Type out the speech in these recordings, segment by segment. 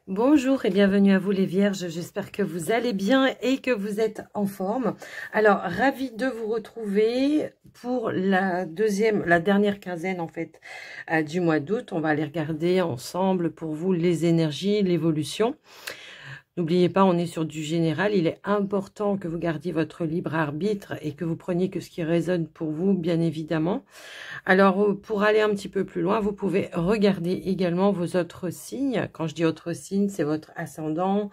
Bonjour et bienvenue à vous les Vierges, j'espère que vous allez bien et que vous êtes en forme. Alors, ravie de vous retrouver pour la dernière quinzaine en fait du mois d'août. On va aller regarder ensemble pour vous les énergies, l'évolution. N'oubliez pas, on est sur du général. Il est important que vous gardiez votre libre arbitre et que vous preniez que ce qui résonne pour vous, bien évidemment. Alors, pour aller un petit peu plus loin, vous pouvez regarder également vos autres signes. Quand je dis autres signes, c'est votre ascendant,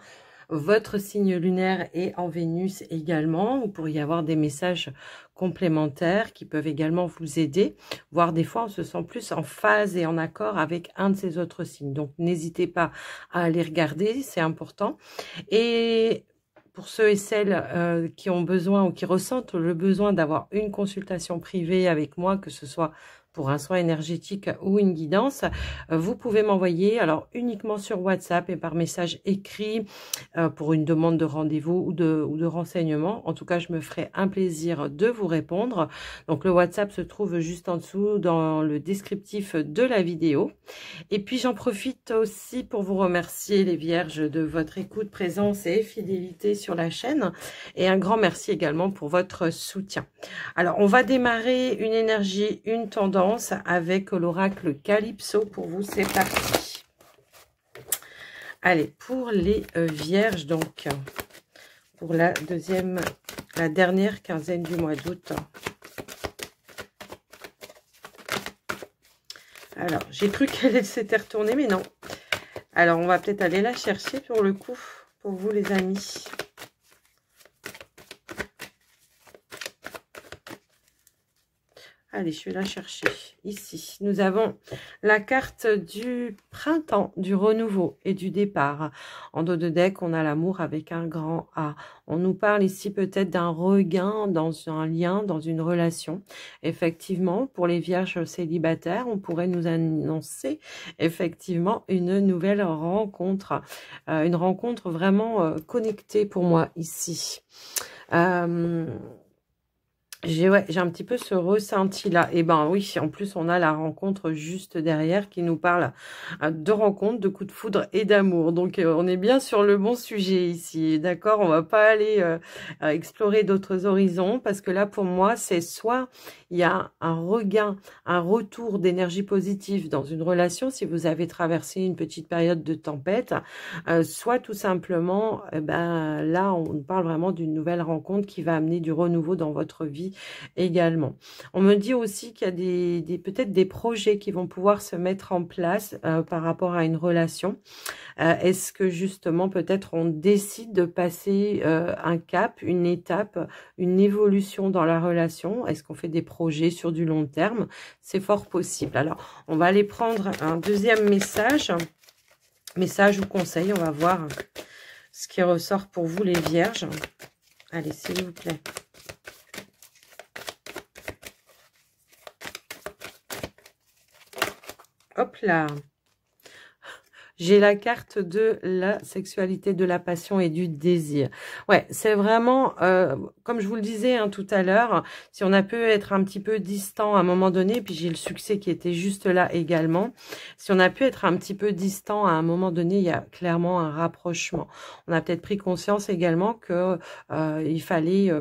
votre signe lunaire et en Vénus également. Vous pourriez avoir des messages complémentaires qui peuvent également vous aider, voire des fois on se sent plus en phase et en accord avec un de ces autres signes. Donc n'hésitez pas à aller regarder, c'est important. Et pour ceux et celles qui ont besoin ou qui ressentent le besoin d'avoir une consultation privée avec moi, que ce soit pour un soin énergétique ou une guidance, vous pouvez m'envoyer alors uniquement sur WhatsApp et par message écrit pour une demande de rendez-vous ou de renseignement. En tout cas, je me ferai un plaisir de vous répondre. Donc le WhatsApp se trouve juste en dessous dans le descriptif de la vidéo. Et puis j'en profite aussi pour vous remercier les Vierges de votre écoute, présence et fidélité sur la chaîne. Et un grand merci également pour votre soutien. Alors on va démarrer une énergie, une tendance avec l'oracle Calypso. Pour vous, c'est parti. Allez, pour les Vierges, donc, pour la dernière quinzaine du mois d'août. Alors, j'ai cru qu'elle s'était retournée, mais non. Alors, on va peut-être aller la chercher pour le coup, pour vous les amis. Allez, je vais la chercher. Ici, nous avons la carte du printemps, du renouveau et du départ. En dos de deck, on a l'amour avec un grand A. On nous parle ici peut-être d'un regain dans un lien, dans une relation. Effectivement, pour les vierges célibataires, on pourrait nous annoncer effectivement une nouvelle rencontre. Une rencontre vraiment connectée pour moi ici. J'ai un petit peu ce ressenti-là. Et ben oui, en plus, on a la rencontre juste derrière qui nous parle de rencontre, de coup de foudre et d'amour. Donc, on est bien sur le bon sujet ici. D'accord? On va pas aller explorer d'autres horizons parce que là, pour moi, c'est soit il y a un regain, un retour d'énergie positive dans une relation si vous avez traversé une petite période de tempête, soit tout simplement, là, on parle vraiment d'une nouvelle rencontre qui va amener du renouveau dans votre vie également. On me dit aussi qu'il y a peut-être des projets qui vont pouvoir se mettre en place par rapport à une relation. Est-ce que justement peut-être on décide de passer un cap, une étape, une évolution dans la relation? Est-ce qu'on fait des projets sur du long terme? C'est fort possible. Alors, on va aller prendre un deuxième message ou conseil. On va voir ce qui ressort pour vous les Vierges. Allez, s'il vous plaît. Hop là, j'ai la carte de la sexualité, de la passion et du désir. Ouais, c'est vraiment, comme je vous le disais tout à l'heure, si on a pu être un petit peu distant à un moment donné, puis j'ai le succès qui était juste là également, si on a pu être un petit peu distant à un moment donné, il y a clairement un rapprochement. On a peut-être pris conscience également que il fallait...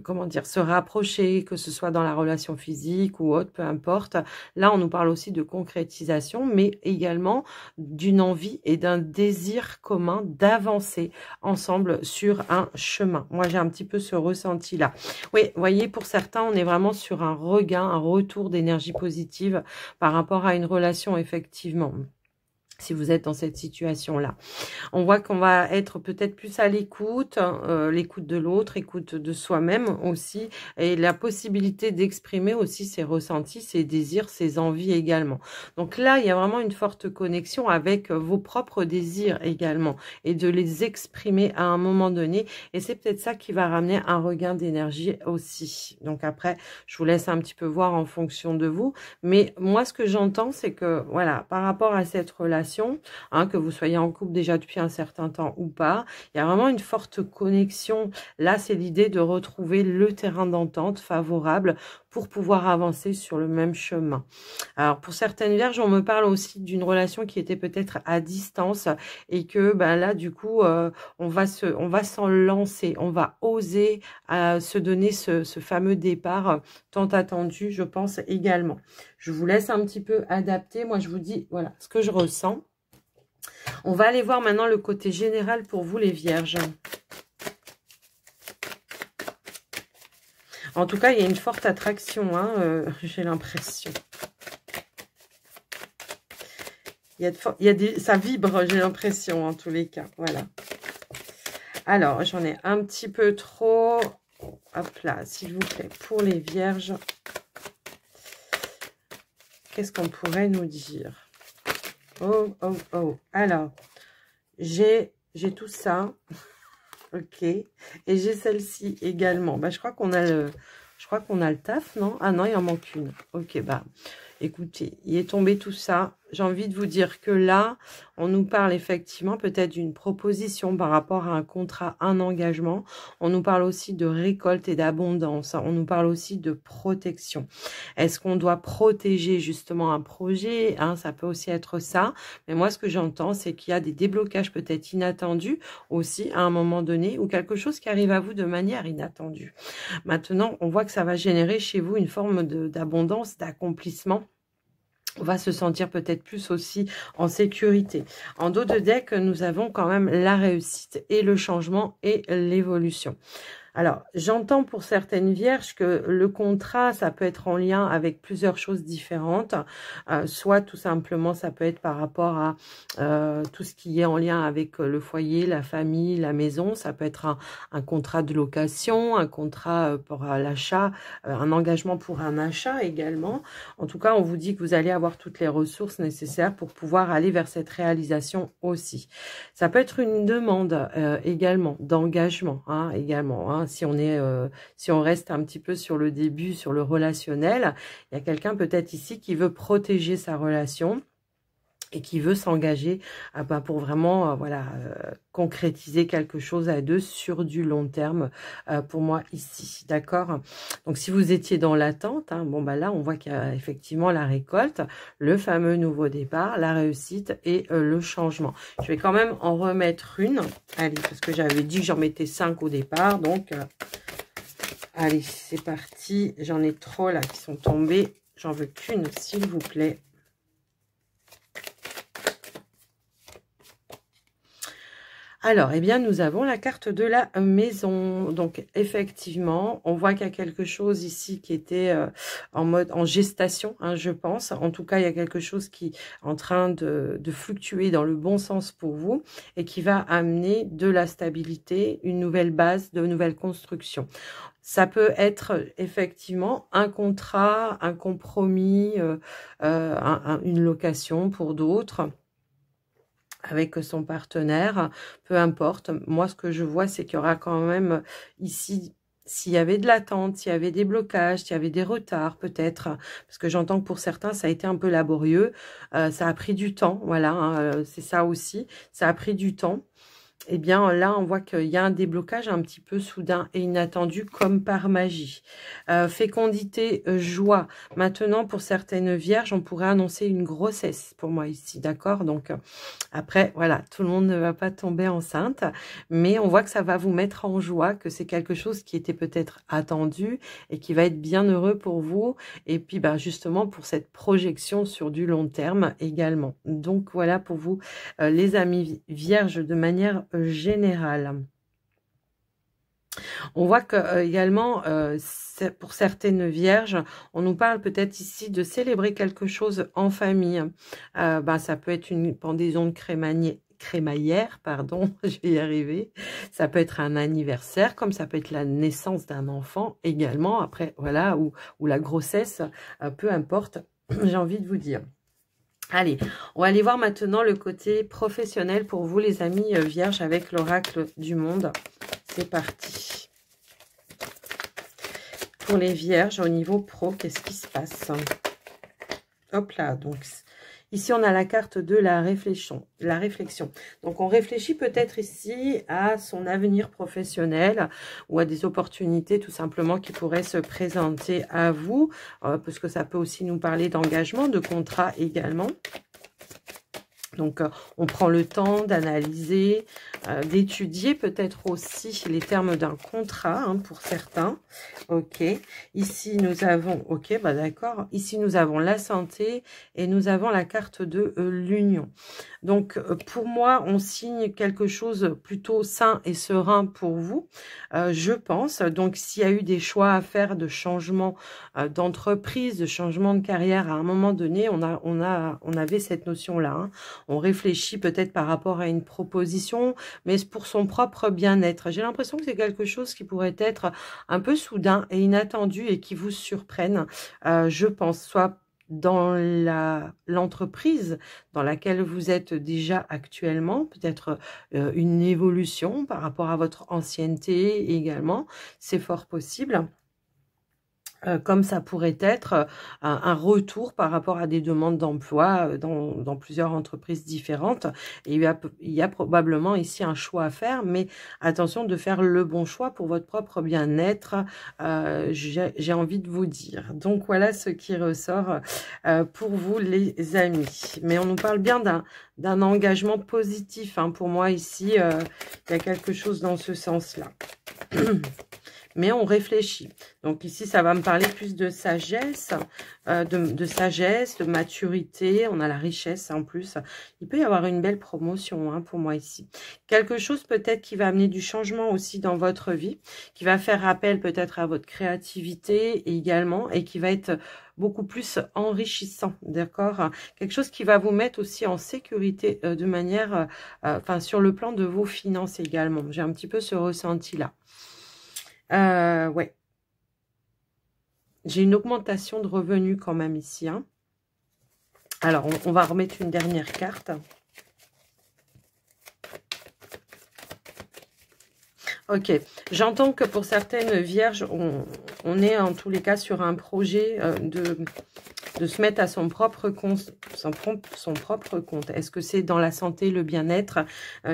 comment dire, se rapprocher, que ce soit dans la relation physique ou autre, peu importe. Là, on nous parle aussi de concrétisation, mais également d'une envie et d'un désir commun d'avancer ensemble sur un chemin. Moi, j'ai un petit peu ce ressenti-là. Oui, vous voyez, pour certains, on est vraiment sur un regain, un retour d'énergie positive par rapport à une relation, effectivement. Si vous êtes dans cette situation-là. On voit qu'on va être peut-être plus à l'écoute, l'écoute de l'autre, écoute de soi-même aussi, et la possibilité d'exprimer aussi ses ressentis, ses désirs, ses envies également. Donc là, il y a vraiment une forte connexion avec vos propres désirs également, et de les exprimer à un moment donné, et c'est peut-être ça qui va ramener un regain d'énergie aussi. Donc après, je vous laisse un petit peu voir en fonction de vous, mais moi, ce que j'entends, c'est que, voilà, par rapport à cette relation, que vous soyez en couple déjà depuis un certain temps ou pas, il y a vraiment une forte connexion. Là, c'est l'idée de retrouver le terrain d'entente favorable pour pouvoir avancer sur le même chemin. Alors, pour certaines vierges, on me parle aussi d'une relation qui était peut-être à distance et que ben là, du coup, on va s'en lancer, on va oser se donner ce fameux départ tant attendu, je pense également. Je vous laisse un petit peu adapter. Moi, je vous dis, voilà, ce que je ressens. On va aller voir maintenant le côté général pour vous, les vierges. En tout cas, il y a une forte attraction, hein, j'ai l'impression. Ça vibre, j'ai l'impression, en tous les cas. Voilà. Alors, j'en ai un petit peu trop. Hop là, s'il vous plaît, pour les vierges. Qu'est-ce qu'on pourrait nous dire? Oh, oh, oh. Alors, j'ai tout ça. Ok. Et j'ai celle-ci également. Bah, je crois qu'on a le taf, non? Ah non, il en manque une. Ok, bah, écoutez, il est tombé tout ça. J'ai envie de vous dire que là, on nous parle effectivement peut-être d'une proposition par rapport à un contrat, un engagement. On nous parle aussi de récolte et d'abondance. On nous parle aussi de protection. Est-ce qu'on doit protéger justement un projet, hein? Ça peut aussi être ça. Mais moi, ce que j'entends, c'est qu'il y a des déblocages peut-être inattendus aussi à un moment donné ou quelque chose qui arrive à vous de manière inattendue. Maintenant, on voit que ça va générer chez vous une forme d'abondance, d'accomplissement. On va se sentir peut-être plus aussi en sécurité. En dos de deck, nous avons quand même la réussite et le changement et l'évolution. Alors, j'entends pour certaines vierges que le contrat, ça peut être en lien avec plusieurs choses différentes. Soit tout simplement, ça peut être par rapport à tout ce qui est en lien avec le foyer, la famille, la maison. Ça peut être un contrat de location, un contrat pour l'achat, un engagement pour un achat également. En tout cas, on vous dit que vous allez avoir toutes les ressources nécessaires pour pouvoir aller vers cette réalisation aussi. Ça peut être une demande également, d'engagement, hein, également, hein. Si on reste un petit peu sur le début, sur le relationnel, il y a quelqu'un peut-être ici qui veut protéger sa relation et qui veut s'engager pour vraiment concrétiser quelque chose à deux sur du long terme pour moi ici, d'accord? Donc si vous étiez dans l'attente, hein, bon bah là on voit qu'il y a effectivement la récolte, le fameux nouveau départ, la réussite et le changement. Je vais quand même en remettre une, allez, parce que j'avais dit que j'en mettais 5 au départ, donc allez, c'est parti. J'en ai trop là qui sont tombés, j'en veux qu'une s'il vous plaît. Alors, eh bien, nous avons la carte de la maison. Donc, effectivement, on voit qu'il y a quelque chose ici qui était en gestation, hein, je pense. En tout cas, il y a quelque chose qui est en train de fluctuer dans le bon sens pour vous et qui va amener de la stabilité, une nouvelle base, de nouvelles constructions. Ça peut être effectivement un contrat, un compromis, une location pour d'autres, avec son partenaire, peu importe. Moi, ce que je vois, c'est qu'il y aura quand même ici, s'il y avait de l'attente, s'il y avait des blocages, s'il y avait des retards peut-être, parce que j'entends que pour certains, ça a été un peu laborieux, ça a pris du temps, voilà, hein, c'est ça aussi, ça a pris du temps. Eh bien, là, on voit qu'il y a un déblocage un petit peu soudain et inattendu, comme par magie. Fécondité, joie. Maintenant, pour certaines vierges, on pourrait annoncer une grossesse pour moi ici, d'accord? Donc, après, voilà, tout le monde ne va pas tomber enceinte, mais on voit que ça va vous mettre en joie, que c'est quelque chose qui était peut-être attendu et qui va être bien heureux pour vous. Et puis, bah, justement, pour cette projection sur du long terme également. Donc, voilà pour vous, les amis vierges, de manière générale. On voit que également, pour certaines vierges, on nous parle peut-être ici de célébrer quelque chose en famille. Ça peut être une pendaison de crémaillère, pardon, je vais y arriver. Ça peut être un anniversaire, comme ça peut être la naissance d'un enfant également. Après, voilà, ou la grossesse, peu importe, j'ai envie de vous dire. Allez, on va aller voir maintenant le côté professionnel pour vous, les amis vierges, avec l'oracle du monde. C'est parti. Pour les vierges, au niveau pro, qu'est-ce qui se passe? Hop là, donc Ici, on a la carte de la réflexion. Donc, on réfléchit peut-être ici à son avenir professionnel ou à des opportunités tout simplement qui pourraient se présenter à vous, parce que ça peut aussi nous parler d'engagement, de contrat également. Donc, on prend le temps d'analyser, d'étudier peut-être aussi les termes d'un contrat hein, pour certains. Ok. Ici, nous avons... Ok, bah d'accord. Ici, nous avons la santé et nous avons la carte de l'union. Donc, pour moi, on signe quelque chose plutôt sain et serein pour vous, je pense. Donc, s'il y a eu des choix à faire de changement d'entreprise, de changement de carrière, à un moment donné, on avait cette notion-là. Hein. On réfléchit peut-être par rapport à une proposition, mais pour son propre bien-être. J'ai l'impression que c'est quelque chose qui pourrait être un peu soudain et inattendu et qui vous surprenne, je pense, soit dans l'entreprise dans laquelle vous êtes déjà actuellement, peut-être une évolution par rapport à votre ancienneté également, c'est fort possible. Comme ça pourrait être un retour par rapport à des demandes d'emploi dans plusieurs entreprises différentes. Et il y a probablement ici un choix à faire, mais attention de faire le bon choix pour votre propre bien-être, j'ai envie de vous dire. Donc voilà ce qui ressort pour vous les amis. Mais on nous parle bien d'un engagement positif. Hein. Pour moi ici, il y a quelque chose dans ce sens-là. Mais on réfléchit. Donc ici, ça va me parler plus de sagesse, de maturité. On a la richesse en plus. Il peut y avoir une belle promotion hein, pour moi ici. Quelque chose peut-être qui va amener du changement aussi dans votre vie, qui va faire appel peut-être à votre créativité également et qui va être beaucoup plus enrichissant, d'accord? Quelque chose qui va vous mettre aussi en sécurité de manière, enfin sur le plan de vos finances également. J'ai un petit peu ce ressenti-là. Ouais. J'ai une augmentation de revenus quand même ici. Hein. Alors, on va remettre une dernière carte. Ok. J'entends que pour certaines vierges, on est en tous les cas sur un projet de se mettre à son propre compte. Est-ce que c'est dans la santé, le bien-être?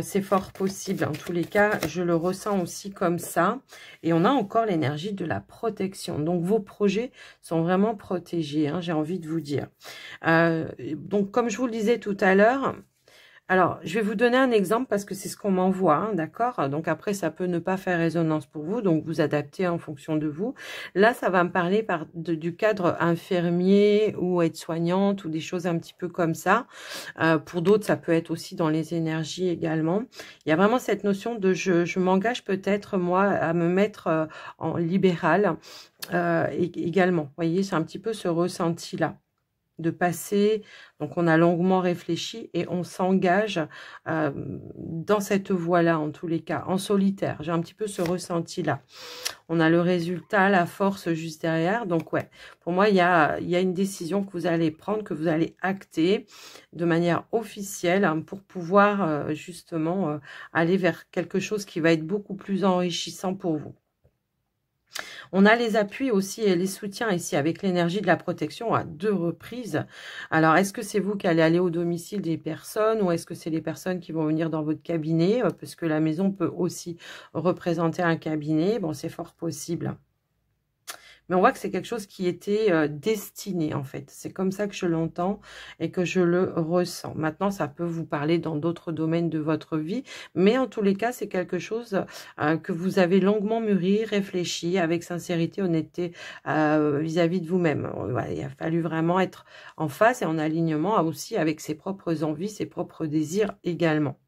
C'est fort possible. En tous les cas, je le ressens aussi comme ça. Et on a encore l'énergie de la protection. Donc, vos projets sont vraiment protégés, hein, j'ai envie de vous dire. Donc, comme je vous le disais tout à l'heure, alors, je vais vous donner un exemple parce que c'est ce qu'on m'envoie, hein, d'accord? Donc après, ça peut ne pas faire résonance pour vous, donc vous adaptez en fonction de vous. Là, ça va me parler du cadre infirmier ou aide-soignante ou des choses un petit peu comme ça. Pour d'autres, ça peut être aussi dans les énergies également. Il y a vraiment cette notion de je m'engage peut-être, moi, à me mettre en libéral également. Vous voyez, c'est un petit peu ce ressenti-là. De passer, donc on a longuement réfléchi et on s'engage dans cette voie-là, en tous les cas, en solitaire. J'ai un petit peu ce ressenti-là. On a le résultat, la force juste derrière. Donc ouais, pour moi, il y a une décision que vous allez prendre, que vous allez acter de manière officielle hein, pour pouvoir justement aller vers quelque chose qui va être beaucoup plus enrichissant pour vous. On a les appuis aussi et les soutiens ici avec l'énergie de la protection à 2 reprises. Alors, est-ce que c'est vous qui allez aller au domicile des personnes ou est-ce que c'est les personnes qui vont venir dans votre cabinet? Parce que la maison peut aussi représenter un cabinet. Bon, c'est fort possible. Mais on voit que c'est quelque chose qui était destiné, en fait. C'est comme ça que je l'entends et que je le ressens. Maintenant, ça peut vous parler dans d'autres domaines de votre vie. Mais en tous les cas, c'est quelque chose que vous avez longuement mûri, réfléchi, avec sincérité, honnêteté vis-à-vis de vous-même. Ouais, il a fallu vraiment être en face et en alignement aussi avec ses propres envies, ses propres désirs également.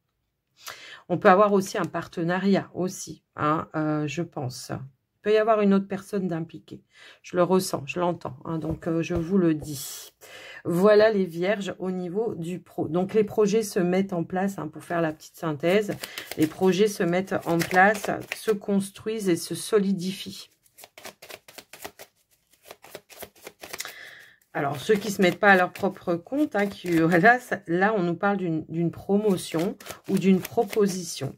On peut avoir aussi un partenariat aussi, hein, je pense. Il peut y avoir une autre personne d'impliquée. Je le ressens, je l'entends. Hein, donc, je vous le dis. Voilà les vierges au niveau du pro. Donc, les projets se mettent en place, hein, pour faire la petite synthèse. Les projets se mettent en place, se construisent et se solidifient. Alors, ceux qui ne se mettent pas à leur propre compte, hein, voilà, là, on nous parle d'une promotion ou d'une proposition.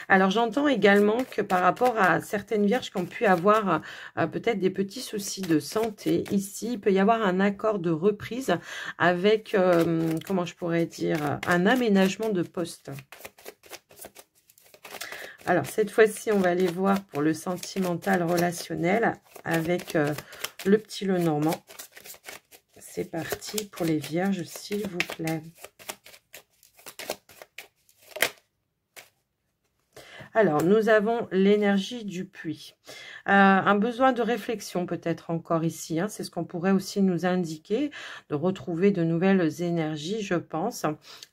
Alors, j'entends également que par rapport à certaines vierges qui ont pu avoir peut-être des petits soucis de santé, ici, il peut y avoir un accord de reprise avec, comment je pourrais dire, un aménagement de poste. Alors, cette fois-ci, on va aller voir pour le sentimental relationnel avec le petit Lenormand. C'est parti pour les vierges, s'il vous plaît. Alors, nous avons l'énergie du puits. Un besoin de réflexion peut-être encore ici. Hein, c'est ce qu'on pourrait aussi nous indiquer, de retrouver de nouvelles énergies, je pense.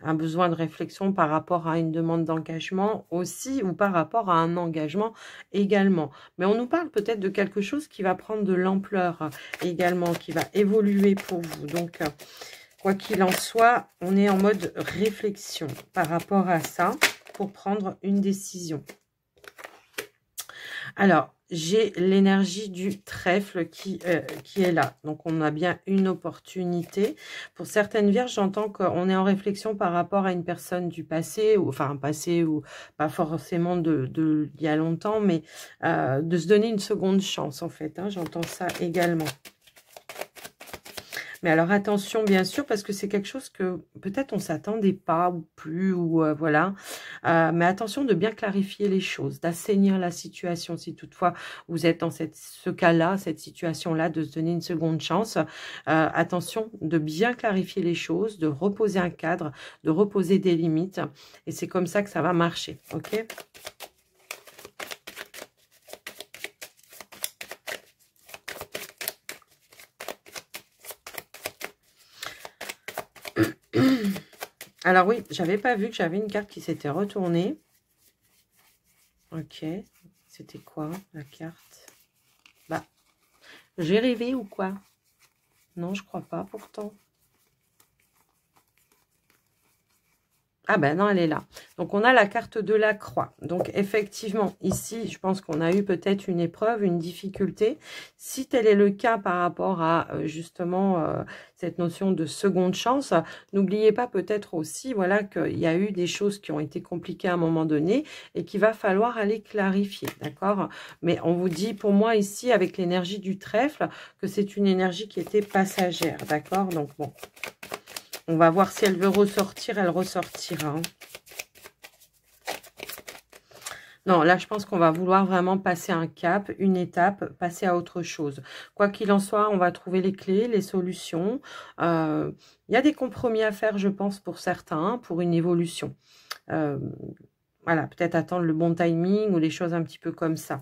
Un besoin de réflexion par rapport à une demande d'engagement aussi, ou par rapport à un engagement également. Mais on nous parle peut-être de quelque chose qui va prendre de l'ampleur également, qui va évoluer pour vous. Donc, quoi qu'il en soit, on est en mode réflexion par rapport à ça, pour prendre une décision. Alors, j'ai l'énergie du trèfle qui est là. Donc, on a bien une opportunité. Pour certaines vierges, j'entends qu'on est en réflexion par rapport à une personne du passé, ou enfin, passé ou pas forcément d'il y a longtemps, mais de se donner une seconde chance, en fait. Hein, j'entends ça également. Mais alors attention bien sûr parce que c'est quelque chose que peut-être on ne s'attendait pas ou plus ou voilà. Mais attention de bien clarifier les choses, d'assainir la situation si toutefois vous êtes dans ce cas-là, cette situation-là, de se donner une seconde chance. Attention de bien clarifier les choses, de reposer un cadre, de reposer des limites et c'est comme ça que ça va marcher, ok ? Alors oui, j'avais pas vu que j'avais une carte qui s'était retournée. Ok, c'était quoi la carte? Bah, j'ai rêvé ou quoi? Non, je crois pas pourtant. Ah ben non, elle est là. Donc, on a la carte de la croix. Donc, effectivement, ici, je pense qu'on a eu peut-être une épreuve, une difficulté. Si tel est le cas par rapport à, justement, cette notion de seconde chance, n'oubliez pas peut-être aussi, voilà, qu'il y a eu des choses qui ont été compliquées à un moment donné et qu'il va falloir aller clarifier, d'accord? Mais on vous dit, pour moi, ici, avec l'énergie du trèfle, que c'est une énergie qui était passagère, d'accord? Donc, bon... On va voir si elle veut ressortir, elle ressortira. Non, là, je pense qu'on va vouloir vraiment passer un cap, une étape, passer à autre chose. Quoi qu'il en soit, on va trouver les clés, les solutions. Il y a des compromis à faire, je pense, pour certains, pour une évolution. Voilà, peut-être attendre le bon timing ou les choses un petit peu comme ça.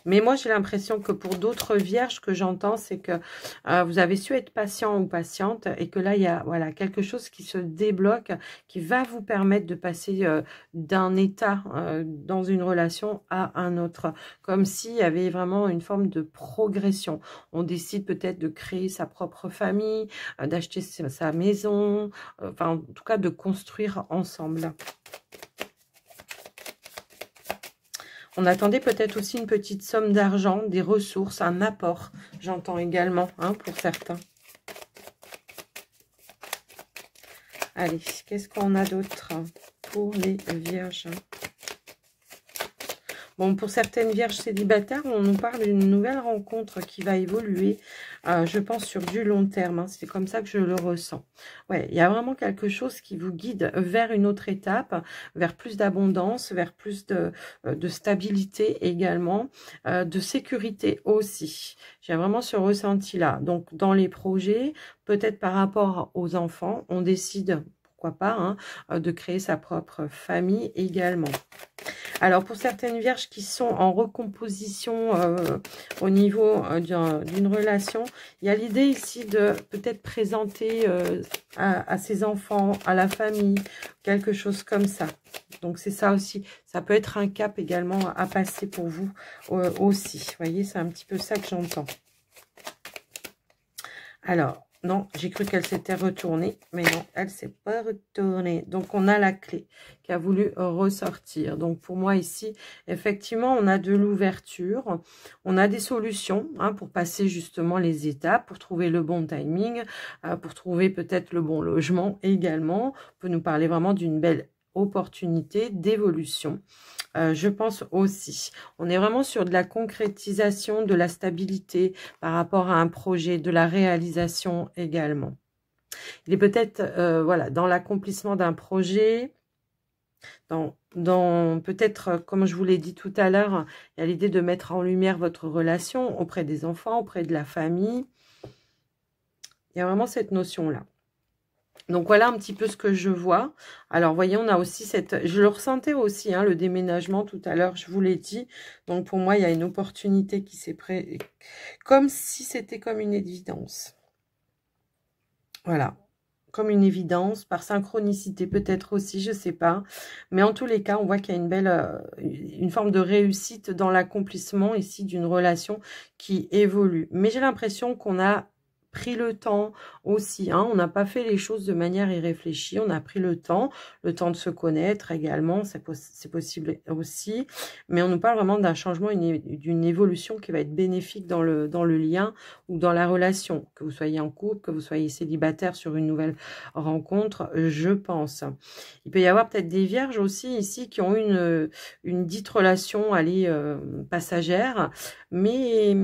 Mais moi, j'ai l'impression que pour d'autres vierges, que j'entends, c'est que vous avez su être patient ou patiente et que là, il y a voilà, quelque chose qui se débloque, qui va vous permettre de passer d'un état dans une relation à un autre. Comme s'il y avait vraiment une forme de progression. On décide peut-être de créer sa propre famille, d'acheter sa maison, enfin, en tout cas, de construire ensemble. On attendait peut-être aussi une petite somme d'argent, des ressources, un apport, j'entends également, hein, pour certains. Allez, qu'est-ce qu'on a d'autre pour les vierges? Bon, pour certaines vierges célibataires, on nous parle d'une nouvelle rencontre qui va évoluer, je pense, sur du long terme. Hein, c'est comme ça que je le ressens. Ouais, il y a vraiment quelque chose qui vous guide vers une autre étape, vers plus d'abondance, vers plus de stabilité également, de sécurité aussi. J'ai vraiment ce ressenti-là. Donc, dans les projets, peut-être par rapport aux enfants, on décide... Pourquoi pas, hein, de créer sa propre famille également. Alors, pour certaines vierges qui sont en recomposition au niveau d'une relation, il y a l'idée ici de peut-être présenter à ses enfants, à la famille, quelque chose comme ça. Donc, c'est ça aussi. Ça peut être un cap également à passer pour vous aussi. Vous voyez, c'est un petit peu ça que j'entends. Alors... Non, j'ai cru qu'elle s'était retournée, mais non, elle ne s'est pas retournée. Donc, on a la clé qui a voulu ressortir. Donc, pour moi, ici, effectivement, on a de l'ouverture. On a des solutions hein, pour passer justement les étapes, pour trouver le bon timing, pour trouver peut-être le bon logement également. On peut nous parler vraiment d'une belle opportunité d'évolution. Je pense aussi. On est vraiment sur de la concrétisation, de la stabilité par rapport à un projet, de la réalisation également. Il est peut-être voilà, dans l'accomplissement d'un projet, dans peut-être, comme je vous l'ai dit tout à l'heure, il y a l'idée de mettre en lumière votre relation auprès des enfants, auprès de la famille. Il y a vraiment cette notion-là. Donc, voilà un petit peu ce que je vois. Alors, voyez, on a aussi cette... Je le ressentais aussi, hein, le déménagement tout à l'heure, je vous l'ai dit. Donc, pour moi, il y a une opportunité qui s'est comme si c'était comme une évidence. Voilà. Comme une évidence, par synchronicité peut-être aussi, je ne sais pas. Mais en tous les cas, on voit qu'il y a une belle, une forme de réussite dans l'accomplissement ici d'une relation qui évolue. Mais j'ai l'impression qu'on a pris le temps aussi, hein. On n'a pas fait les choses de manière irréfléchie, on a pris le temps de se connaître également, c'est possible aussi, mais on nous parle vraiment d'un changement, d'une évolution qui va être bénéfique dans le lien ou dans la relation, que vous soyez en couple, que vous soyez célibataire sur une nouvelle rencontre, je pense. Il peut y avoir peut-être des vierges aussi ici qui ont une dite relation, allez, passagère, mais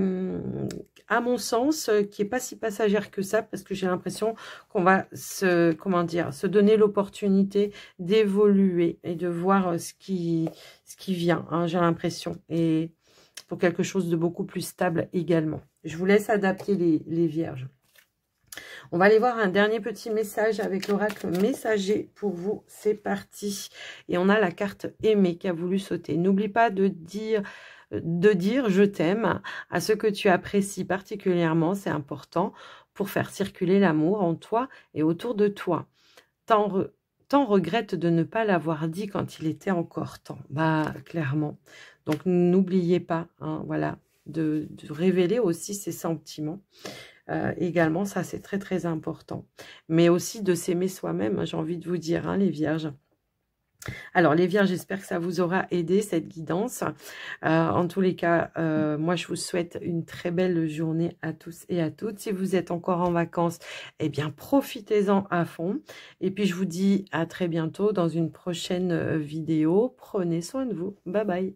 à mon sens, qui n'est pas si passagère que ça, parce que j'ai l'impression qu'on va se donner l'opportunité d'évoluer et de voir ce qui vient, hein, j'ai l'impression, et pour quelque chose de beaucoup plus stable également. Je vous laisse adapter les vierges. On va aller voir un dernier petit message avec l'oracle messager pour vous. C'est parti. Et on a la carte aimer qui a voulu sauter. N'oublie pas de dire je t'aime à ceux que tu apprécies particulièrement. C'est important pour faire circuler l'amour en toi et autour de toi. Tant regrette de ne pas l'avoir dit quand il était encore temps. Bah, clairement. Donc, n'oubliez pas, hein, voilà, de révéler aussi ses sentiments. Également, ça, c'est très, très important. Mais aussi de s'aimer soi-même, j'ai envie de vous dire, hein, les vierges. Alors, les vierges, j'espère que ça vous aura aidé, cette guidance. En tous les cas, moi, je vous souhaite une très belle journée à tous et à toutes. Si vous êtes encore en vacances, eh bien, profitez-en à fond. Et puis, je vous dis à très bientôt dans une prochaine vidéo. Prenez soin de vous. Bye bye.